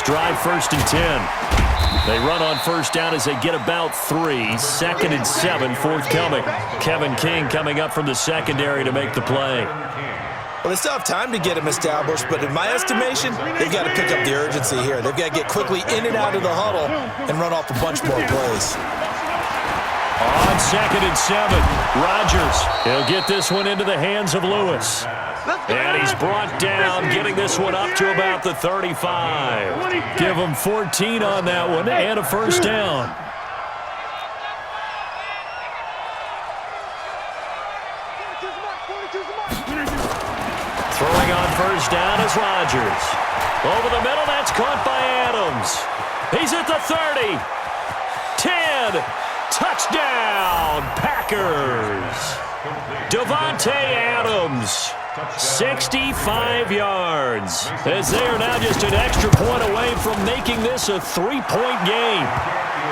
drive, 1st and 10. They run on first down as they get about 3. 2nd and 7, forthcoming. Kevin King coming up from the secondary to make the play. Well, they still have time to get him established, but in my estimation, they've got to pick up the urgency here. They've got to get quickly in and out of the huddle and run off a bunch more plays. On 2nd and 7, Rodgers. He'll get this one into the hands of Lewis. And he's brought down, getting this one up to about the 35. Give him 14 on that one and a first down. Throwing on first down is Rodgers. Over the middle, that's caught by Adams. He's at the 30. 10. Touchdown, Packers. Devontae Adams, 65 yards. As they are now just an extra point away from making this a 3-point game.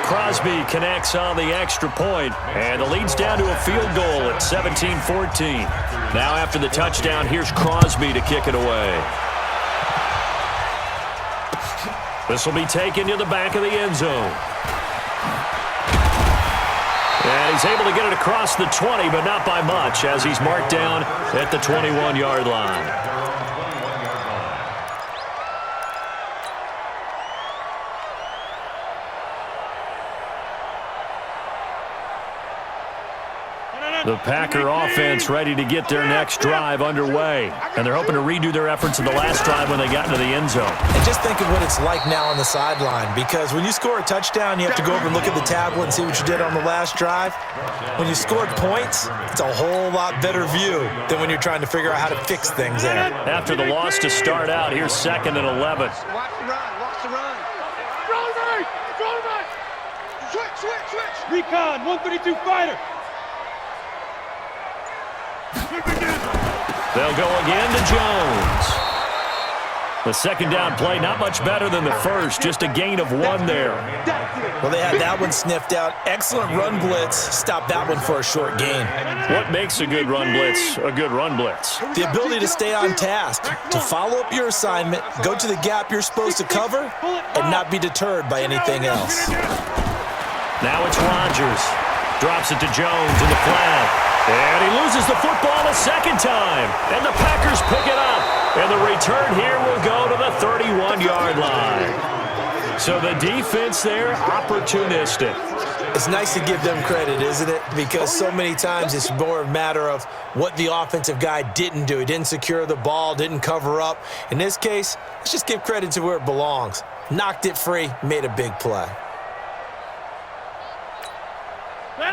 Crosby connects on the extra point, and the lead's down to a field goal at 17-14. Now after the touchdown, here's Crosby to kick it away. This will be taken to the back of the end zone. And he's able to get it across the 20, but not by much, as he's marked down at the 21-yard line. The Packer offense ready to get their next drive underway. And they're hoping to redo their efforts in the last drive when they got into the end zone. And just think of what it's like now on the sideline, because when you score a touchdown, you have to go over and look at the tablet and see what you did on the last drive. When you scored points, it's a whole lot better view than when you're trying to figure out how to fix things there. After the loss to start out, here's 2nd and 11. Watch the run, watch the run. Roll right. Switch. Recon, 132 fighter. They'll go again to Jones. The second down play, not much better than the first, just a gain of 1 there. Well, they had that one sniffed out. Excellent run blitz. Stopped that one for a short gain. What makes a good run blitz a good run blitz? The ability to stay on task, to follow up your assignment, go to the gap you're supposed to cover, and not be deterred by anything else. Now it's Rodgers. Drops it to Jones in the flat. And he loses the football a second time. And the Packers pick it up. And the return here will go to the 31-yard line. So the defense there, opportunistic. It's nice to give them credit, isn't it? Because so many times it's more a matter of what the offensive guy didn't do. He didn't secure the ball, didn't cover up. In this case, let's just give credit to where it belongs. Knocked it free, made a big play.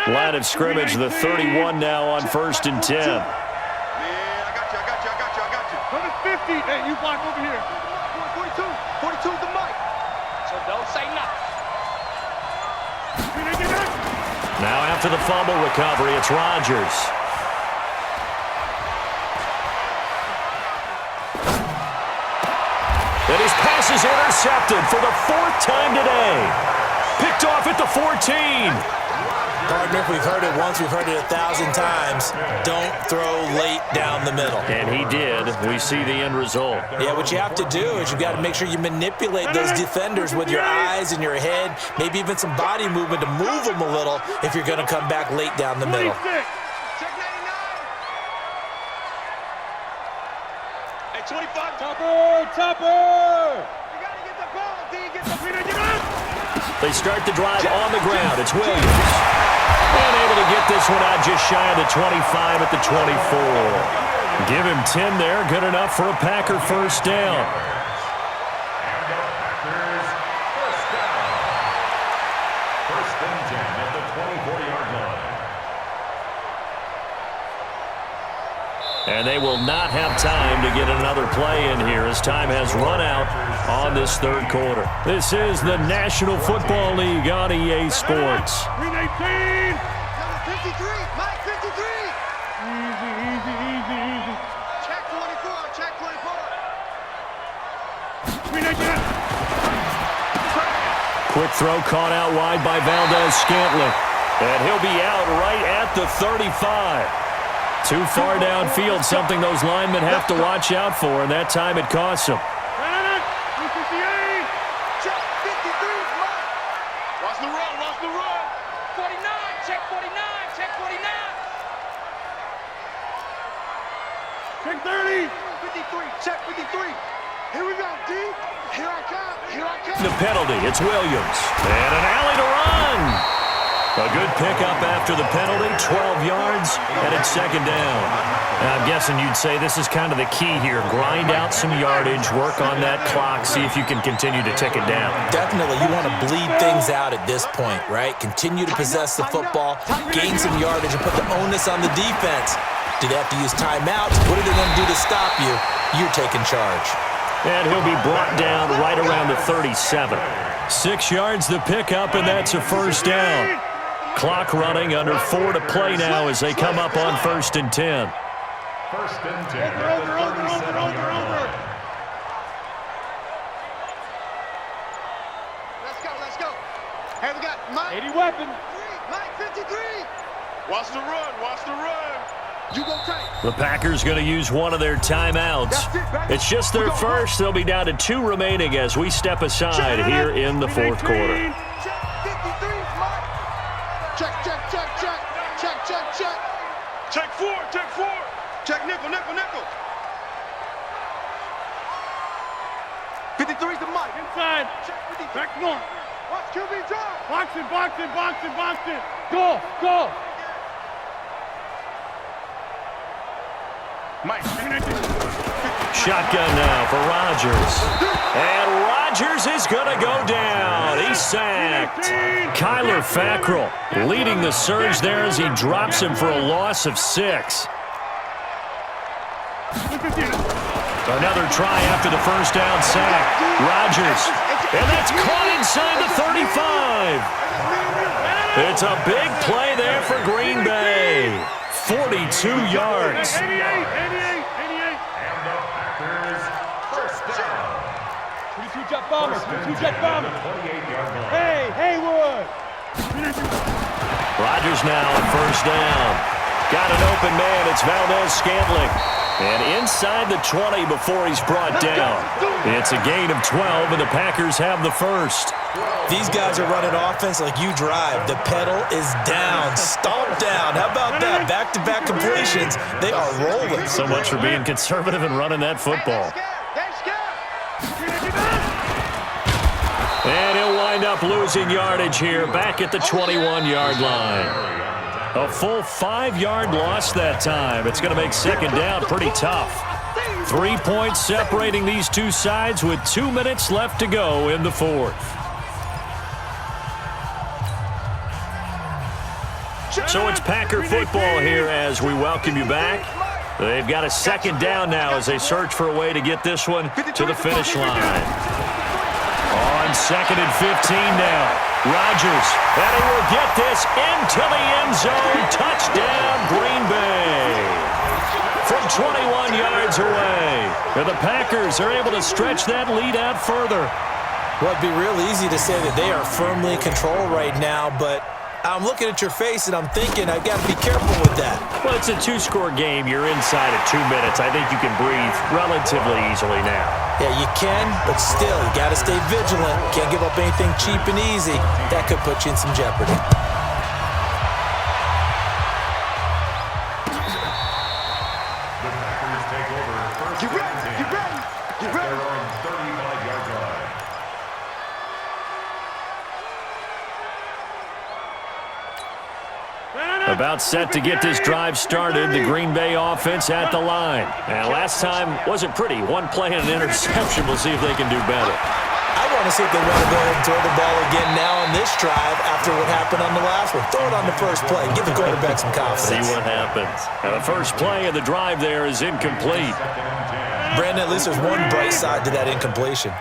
Line of scrimmage, the 31 now on 1st and 10. Yeah, I got you. Come at 50. Hey, you block over here. 42 is the mic. So don't say nothing. Now after the fumble recovery, it's Rodgers. And his pass is intercepted for the 4th time today. Picked off at the 14. Partner, if we've heard it once, we've heard it 1,000 times. Don't throw late down the middle. And he did. We see the end result. Yeah, what you have to do is you've got to make sure you manipulate those defenders with your eyes and your head, maybe even some body movement to move them a little if you're going to come back late down the middle. Check 99. Hey, 25. Topper. You got to get the ball, D. Get the They start the drive on the ground. It's Williams. And able to get this one out just shy of the 25 at the 24. Give him 10 there. Good enough for a Packer first down. First and 10 at the 24-yard line. And they will not have time to get another play in here as time has run out on this 3rd quarter. This is the National Football League on EA Sports. 318. 53. Mike, 53. Easy. Check 24. Check 24. 319. Quick throw caught out wide by Valdez-Scantling. And he'll be out right at the 35. Too far downfield, something those linemen have to watch out for, and that time it costs them. the run, watch the run. 49, check 49, check 49. Check 30. 53, check 53. Here we go, D. Here I come, here I come. The penalty, it's Williams. And an alley to run. A good pickup after the penalty, 12 yards, and it's second down. And I'm guessing you'd say this is kind of the key here. Grind out some yardage, work on that clock, see if you can continue to tick it down. Definitely, you want to bleed things out at this point, right? Continue to possess the football, gain some yardage, and put the onus on the defense. Do they have to use timeouts? What are they going to do to stop you? You're taking charge. And he'll be brought down right around the 37. 6 yards the pickup, and that's a first down. Clock running, under 4 to play now as they come up on 1st and 10. First and 10. Over. Let's go. Hey, we got Mike. 80 weapon. Mike 53. Watch the run. You go tight. The Packers going to use one of their timeouts. It's just their first. They'll be down to 2 remaining as we step aside here in the 4th quarter. Check 4. Check nickel. 53's the Mike. Inside. Check 53. Back north. Watch QB drive. Box it. Go. Mike. Shotgun now for Rodgers. And Rodgers is going to go down. He's sacked. Kyler Fackrell leading the surge there as he drops him for a loss of 6. Another try after the first down sack. Rodgers. And that's caught inside the 35. It's a big play there for Green Bay. 42 yards. 88. And the Packers first down. 22-jet bomber. 22-jet bomber. 28-yard line. Hey, Haywood. Rodgers now on first down. Got an open man. It's Valdez-Scantling. And inside the 20 before he's brought down. It's a gain of 12, and the Packers have the first. These guys are running offense like you drive. The pedal is down, stomped down. How about that? Back-to-back completions. They are rolling. So much for being conservative and running that football. And he'll wind up losing yardage here back at the 21-yard line. A full 5-yard loss that time. It's going to make second down pretty tough. 3 points separating these two sides with 2 minutes left to go in the 4th. So it's Packer football here as we welcome you back. They've got a second down now as they search for a way to get this one to the finish line. On 2nd and 15 now. Rodgers, and he will get this into the end zone. Touchdown, Green Bay. From 21 yards away. And the Packers are able to stretch that lead out further. Well, it'd be real easy to say that they are firmly in control right now, but I'm looking at your face and I'm thinking I've got to be careful with that. Well, it's a 2-score game. You're inside at 2 minutes. I think you can breathe relatively easily now. Yeah, you can, but still, you got to stay vigilant. Can't give up anything cheap and easy. That could put you in some jeopardy. The Packers take over first Get ready. Their own 35-yard line. About set to get this drive started, the Green Bay offense at the line. And last time wasn't pretty. 1 play and an interception. We'll see if they can do better. I want to see if they want to go ahead and throw the ball again now on this drive after what happened on the last one. Throw it on the first play. Give the quarterback some confidence. See what happens. And the first play of the drive there is incomplete. Brandon, at least there's one bright side to that incompletion.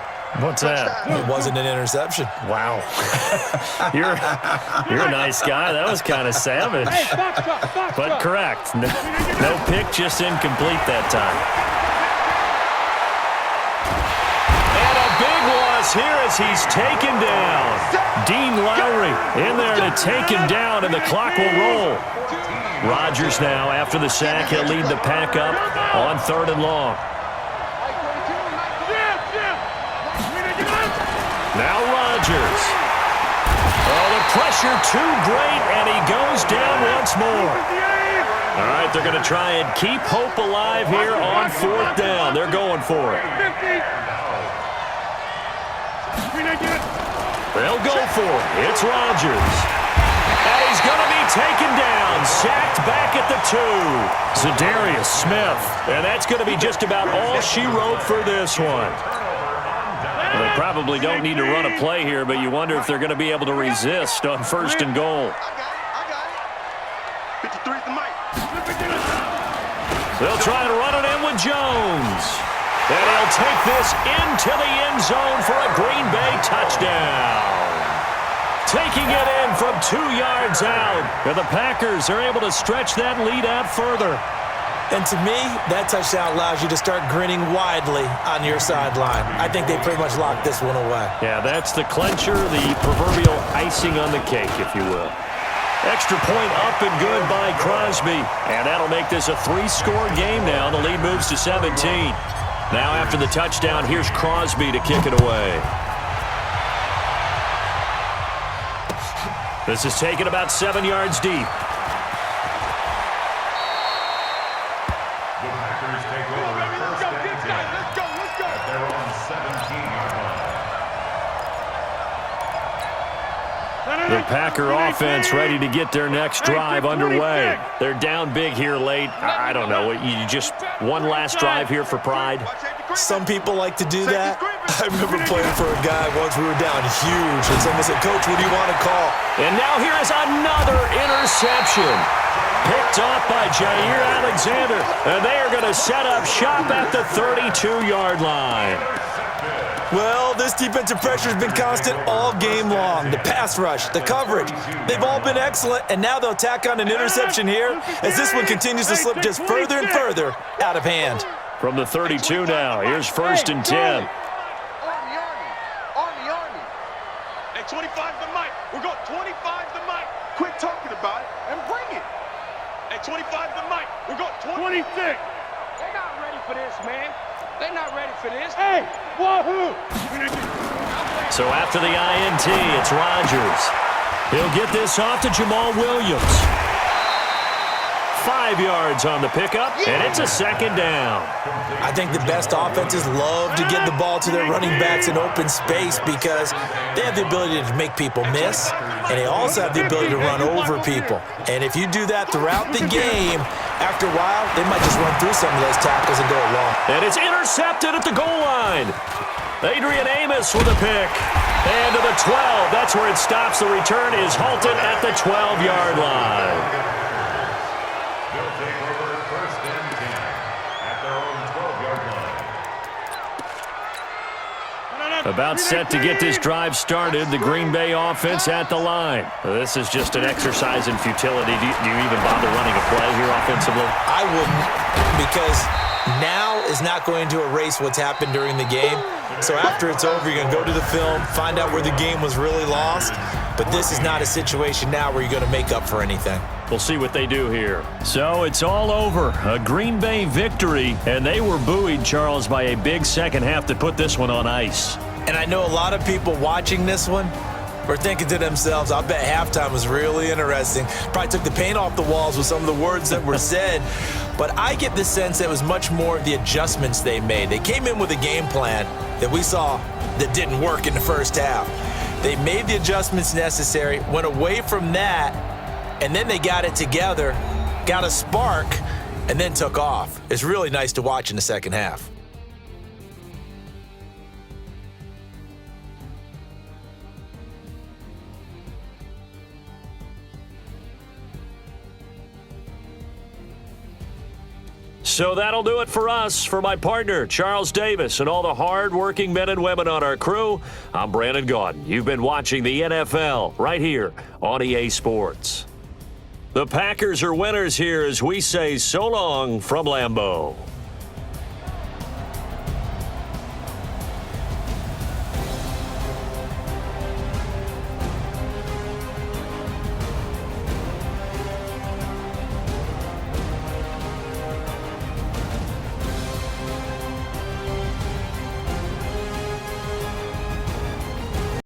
What's that? It wasn't an interception. Wow. You're a nice guy. That was kind of savage. But correct. No pick, just incomplete that time. And a big loss here as he's taken down. Dean Lowry in there to take him down, and the clock will roll. Rodgers now, after the sack, he'll lead the pack up on 3rd and long. Now Rodgers. Oh, the pressure too great, and he goes down once more. All right, they're going to try and keep hope alive here on 4th down. They're going for it. They'll go for it. It's Rodgers. And he's going to be taken down, sacked back at the 2. Zadarius Smith. And that's going to be just about all she wrote for this one. Well, they probably don't need to run a play here, but you wonder if they're going to be able to resist on 1st and goal. I got it. 53's the mic. They'll try to run it in with Jones. And he'll take this into the end zone for a Green Bay touchdown. Taking it in from 2 yards out. And the Packers are able to stretch that lead out further. And to me, that touchdown allows you to start grinning widely on your sideline. I think they pretty much locked this one away. Yeah, that's the clincher, the proverbial icing on the cake, if you will. Extra point up and good by Crosby. And that'll make this a 3-score game now. The lead moves to 17. Now after the touchdown, here's Crosby to kick it away. This is taken about 7 yards deep. The Packers take over 1st and 10. Let's go. At their own 17-yard line. The Packer offense ready to get their next drive underway. They're down big here late. I don't know. You just one last drive here for pride? Some people like to do that. I remember playing for a guy once we were down huge, and someone said, "Coach, what do you want to call?" And now here is another interception. Picked off by Jair Alexander. And they are going to set up shop at the 32-yard line. Well, this defensive pressure has been constant all game long. The pass rush, the coverage, they've all been excellent, and now they'll tack on an interception here as this one continues to slip just further and further out of hand. From the 32 now, here's 1st and 10. Army. Hey, 25's the mic. We're going 25's the mic. Quit talking about it and bring it. Hey, 25's the mic. We're going 26. They're not ready for this, man. They're not ready for this. Hey, wahoo! So after the INT, it's Rodgers. He'll get this off to Jamal Williams. 5 yards on the pickup, and it's a 2nd down. I think the best offenses love to get the ball to their running backs in open space because they have the ability to make people miss, and they also have the ability to run over people. And if you do that throughout the game, after a while, they might just run through some of those tackles and go long. And it's intercepted at the goal line. Adrian Amos with a pick. And to the 12, that's where it stops. The return is halted at the 12-yard line. They'll take over 1st and 10 at their own 12-yard line. About set to get this drive started, the Green Bay offense at the line. This is just an exercise in futility. Do you even bother running a play here offensively? I wouldn't, because now is not going to erase what's happened during the game. So after it's over, you're going to go to the film, find out where the game was really lost. But this is not a situation now where you're going to make up for anything. We'll see what they do here. So it's all over. A Green Bay victory, and they were buoyed, Charles, by a big second half to put this one on ice. And I know a lot of people watching this one were thinking to themselves, I bet halftime was really interesting. Probably took the paint off the walls with some of the words that were said. But I get the sense that it was much more the adjustments they made. They came in with a game plan that we saw that didn't work in the first half. They made the adjustments necessary, went away from that, and then they got it together, got a spark, and then took off. It's really nice to watch in the second half. So that'll do it for us. For my partner, Charles Davis, and all the hard-working men and women on our crew, I'm Brandon Gaudin. You've been watching the NFL right here on EA Sports. The Packers are winners here as we say so long from Lambeau.